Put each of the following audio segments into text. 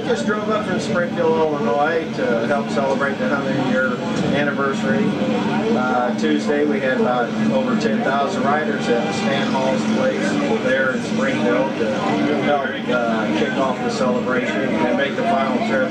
just drove up from Springfield, Illinois to help celebrate the 100-year anniversary. Tuesday we had about over 10,000 riders at Stan Hall's place there in Springfield to help kick off the celebration and make the final trip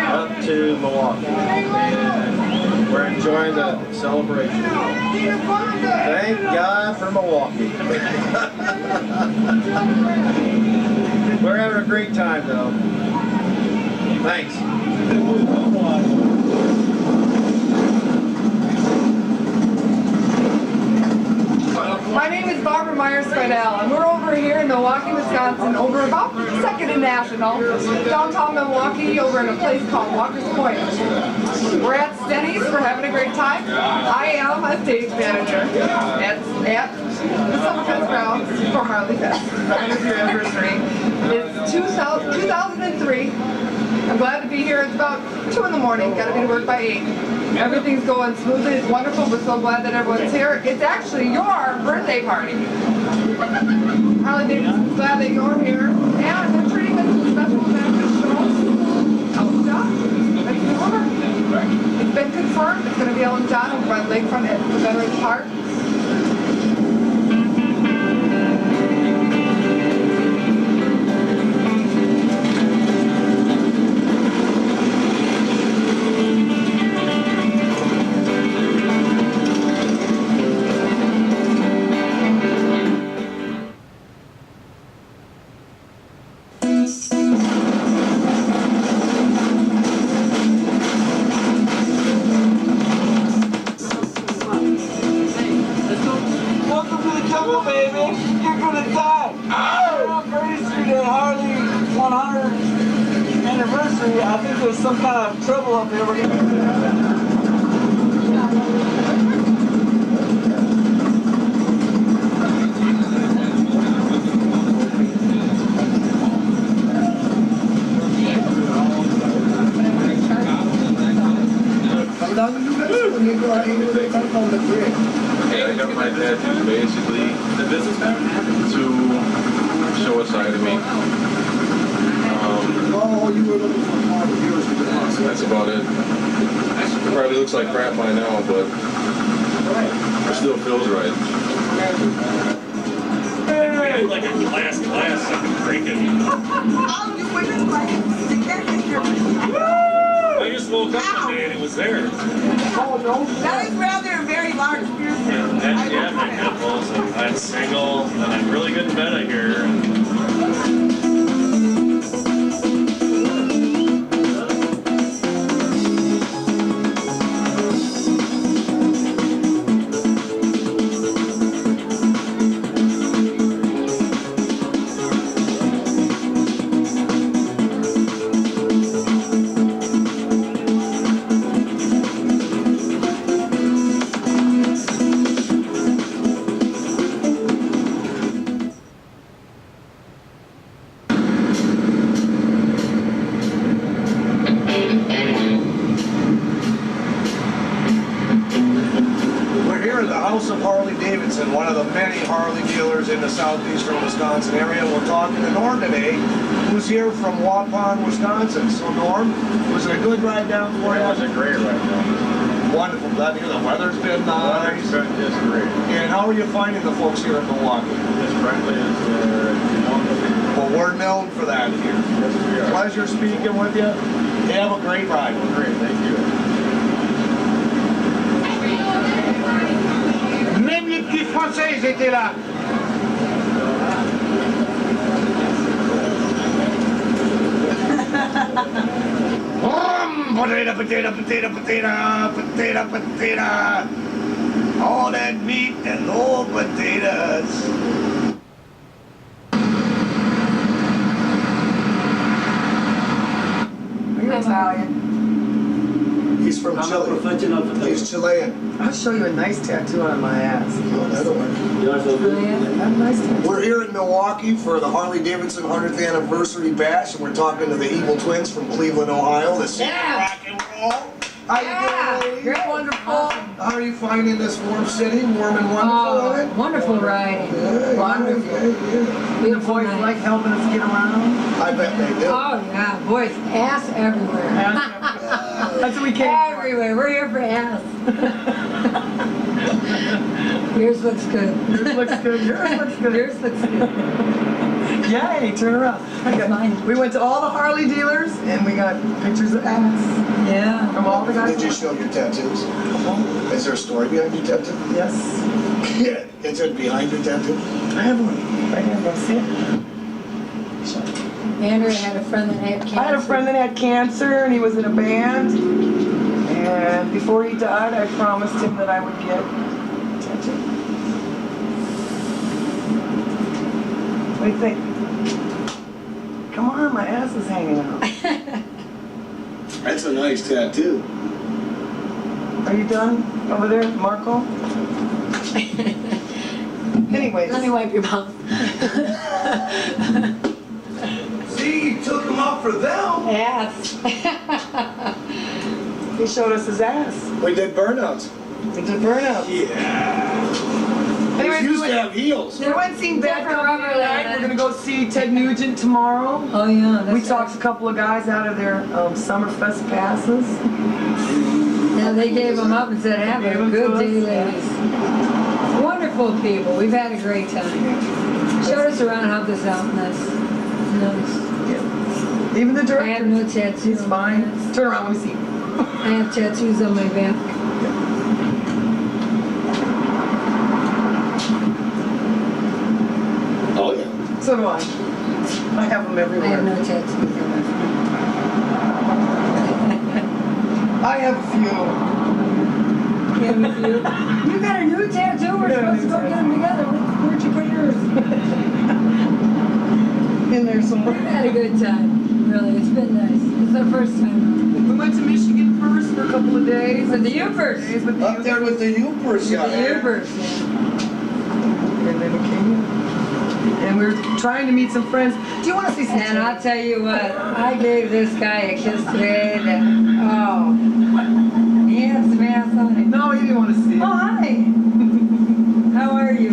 up to Milwaukee. And we're enjoying the celebration. Thank God for Milwaukee. We're having a great time though. Thanks. My name is Barbara Myers-Fidel, and we're over here in Milwaukee, Wisconsin, over about 2nd and National, downtown Milwaukee, over in a place called Walker's Point. We're at Stenny's, we're having a great time. I am a stage manager at the Summerfest grounds for Harley Fest. The 100th year anniversary. It's 2003. I'm glad to be here. It's about 2 in the morning. Got to be to work by 8. Everything's going smoothly. It's wonderful. We're so glad that everyone's here. It's actually your birthday party. HarleyDavidson's glad that you're here. And they're treating us to a special benefit show. Ellen John. That's the order. It's been confirmed. It's going to be Ellen John over by the lakefront at the Veterans Park. I think there's some kind of trouble up here. We're I got my tattoo basically to show a side of me. You were looking for that's about it. It probably looks like crap by now, but it still feels right. We had like a glass I've been drinking. I just woke up one day and it was there. That is rather a very large beer. Yeah, my nipples, and I'm single, and I'm really good in bed, I hear. Of HarleyDavidson, one of the many Harley dealers in the southeastern Wisconsin area. We're talking to Norm today, who's here from Waupun, Wisconsin. So Norm, was it a good ride down for you? It was a great ride down. Wonderful. Glad to hear the weather's been nice. The weather's been just great. And how are you finding the folks here in Milwaukee? As friendly as wonderful. Well, we're known for that here. Yes, we are. Pleasure speaking with you. Have a great ride. Great, thank you. Même les petits Français, ils étaient là. Potato, potato, potato, potato, potato, potato. All that meat and old potatoes. You're Italian. He's from Chile. He's Chilean. I'll show you a nice tattoo on my ass. Another one. Chilean? I have a nice tattoo. We're here in Milwaukee for the HarleyDavidson 100th anniversary bash, and we're talking to the Evil Twins from Cleveland, Ohio. This is rock and roll. How Yeah, you doing, lady? great. Wonderful. How are you finding this warm city? Warm and wonderful, Oh, right? wonderful riding. Wonderful. The Beautiful boys night. like helping us get around. I bet they do. Oh, yeah, boys, ass everywhere. That's what we came for. Everywhere. We're here for ass. Yours looks good. Yours looks good. Yours looks good. Yours looks good. Yay, turn around. Mine. We went to all the Harley dealers and we got pictures of ass Yeah. from all the guys. Did you show your tattoos? Is there a story behind your tattoo? Yes. Yeah. Is it behind your tattoo? I have one. Right here, go see it. Andrew had a friend that had cancer. I had a friend that had cancer and he was in a band. And before he died, I promised him that I would get a tattoo. What do you think? Come on, my ass is hanging out. That's a nice tattoo. Are you done over there, Marco? Anyways. Let me wipe your mouth. See, you took them up for them. Ass. He showed us his ass. We did burnouts. We did burnout. Yeah. Anyways, Used to have heels. we went seeing Bad Different Company rubber tonight. land. We're gonna go see Ted Nugent tomorrow. Oh, yeah. That's We right. talked to a couple of guys out of their Summerfest passes. Yeah, they gave them up and said, have a Gave 'em good to us, day, yeah. ladies. Wonderful people. We've had a great time. Showed us around, helped us out. Nice. Even the I have director. no tattoos. He's fine. Turn around, let me see. I have tattoos on my back. Oh yeah. So do I. I have them I everywhere. have no tattoos on my back. I have a few. You have a few? You got a new tattoo? We're Yeah, supposed to go new get them together. Where'd you put yours? In there somewhere. We've had a good time. Really, it's been nice. It's our first time. We went to Michigan first for a couple of days. With the Upers. Days with the Up there with the Upers, yeah. The Ubers, yeah. And then we came in. And we were trying to meet some friends. Do you want to see some And I'll tell you what, I gave this guy a kiss today that, oh, he had some ass on it. No, he didn't want to see Oh, it. hi. How are you?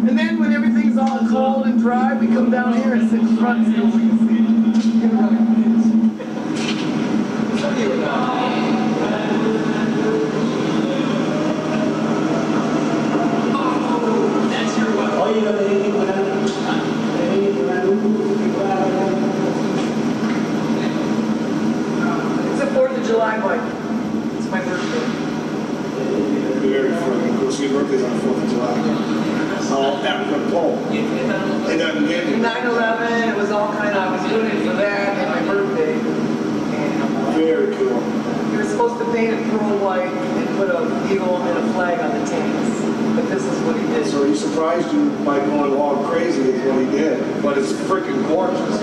And then when everything's all cold and dry, we come down here and sit in front and see what we can see. Get around. It's a 4th of July bike. It's my birthday. Very funny. Of course, your birthday's on the 4th of July. Oh, that was a poll. It doesn't get you. 9/11, it was all kind of, I was doing it for that and my birthday. And Very cool. we were supposed to paint it pearl white and put a eagle and a flag on the tanks. But this is what he did. So he surprised you by going all crazy is what he did. But it's freaking gorgeous.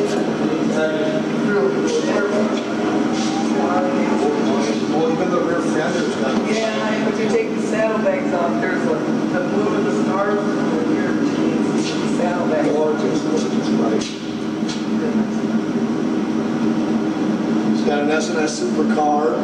Well, even the rear fender's done. Yeah, and if you take the saddlebags off, there's the blue of the stars and your saddlebags. Gorgeous, right. He's got an S&S supercar.